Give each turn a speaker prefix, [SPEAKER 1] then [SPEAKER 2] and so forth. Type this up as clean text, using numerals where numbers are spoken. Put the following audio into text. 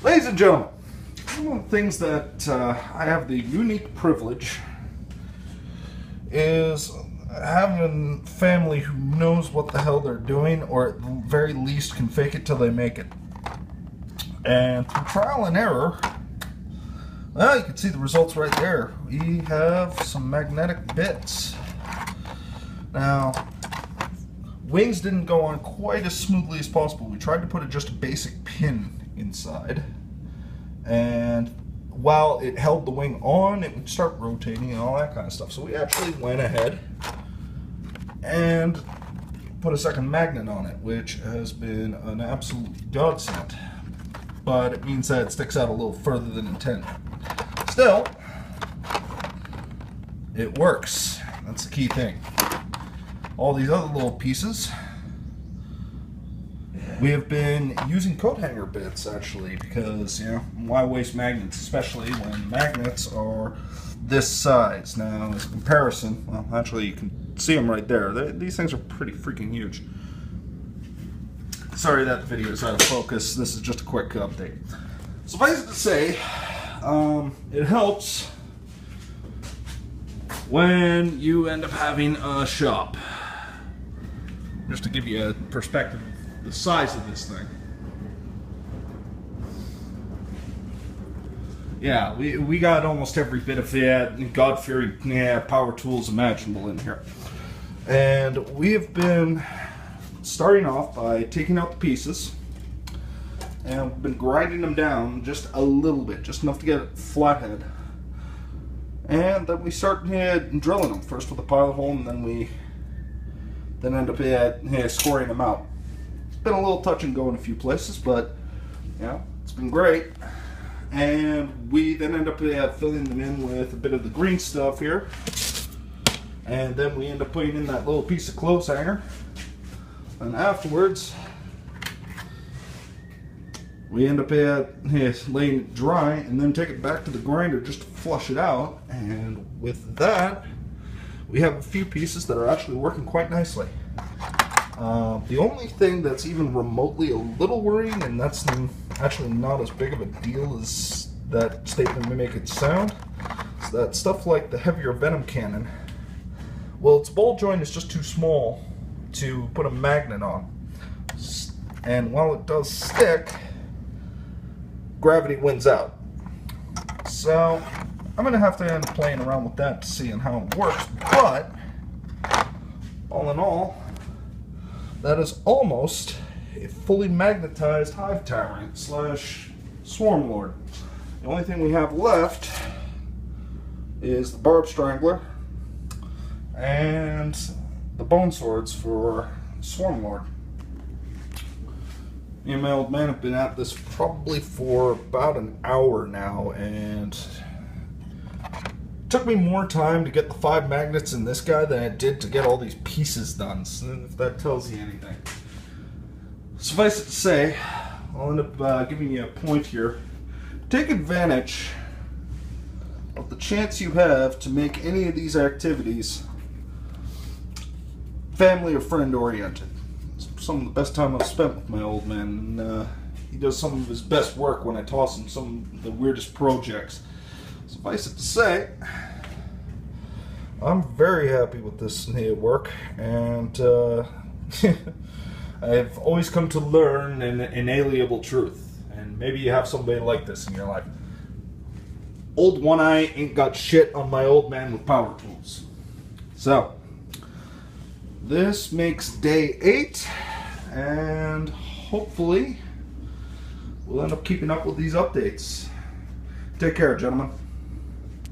[SPEAKER 1] Ladies and gentlemen, one of the things that I have the unique privilege is having family who knows what the hell they're doing, or at the very least can fake it till they make it. And through trial and error, well, you can see the results right there. We have some magnetic bits. Now, wings didn't go on quite as smoothly as possible. We tried to put just a basic pin inside, and while it held the wing on, it would start rotating and all that kind of stuff. So we actually went ahead and put a second magnet on it, which has been an absolute godsend. But it means that it sticks out a little further than intended. Still, it works. That's the key thing. All these other little pieces, we have been using coat hanger bits, actually, because, you know, why waste magnets, especially when magnets are this size. Now, as a comparison, well, actually, you can see them right there. These things are pretty freaking huge. Sorry that the video is out of focus. This is just a quick update. Suffice it to say, it helps when you end up having a shop. Just to give you a perspective of the size of this thing. Yeah, we got almost every bit of God-fearing power tools imaginable in here. And we have been starting off by taking out the pieces, and we've been grinding them down just a little bit, just enough to get it flathead. And then we start drilling them, first with a pilot hole, and then we end up scoring them out. It's been a little touch and go in a few places, but yeah, it's been great. And we then end up filling them in with a bit of the green stuff here, and then we end up putting in that little piece of clothes hanger. And afterwards, we end up laying it dry, and then take it back to the grinder just to flush it out. And with that, we have a few pieces that are actually working quite nicely. The only thing that's even remotely a little worrying, and that's actually not as big of a deal as that statement may make it sound, is that stuff like the heavier venom cannon, well, its ball joint is just too small to put a magnet on. And while it does stick, gravity wins out. So I'm going to have to end up playing around with that to see how it works, but all in all, that is almost a fully magnetized Hive Tyrant / Swarm Lord. The only thing we have left is the barb strangler and the bone swords for Swarm Lord. Me and my old man have been at this probably for about an hour now, and it took me more time to get the 5 magnets in this guy than it did to get all these pieces done, so if that tells you anything. Suffice it to say, I'll end up giving you a point here. Take advantage of the chance you have to make any of these activities family or friend oriented. It's some of the best time I've spent with my old man, and he does some of his best work when I toss him some of the weirdest projects. Suffice it to say, I'm very happy with this work, and I've always come to learn an inalienable truth, and maybe you have somebody like this in your life. Old One Eye ain't got shit on my old man with power tools. So, this makes day 8, and hopefully we'll end up keeping up with these updates. Take care, gentlemen.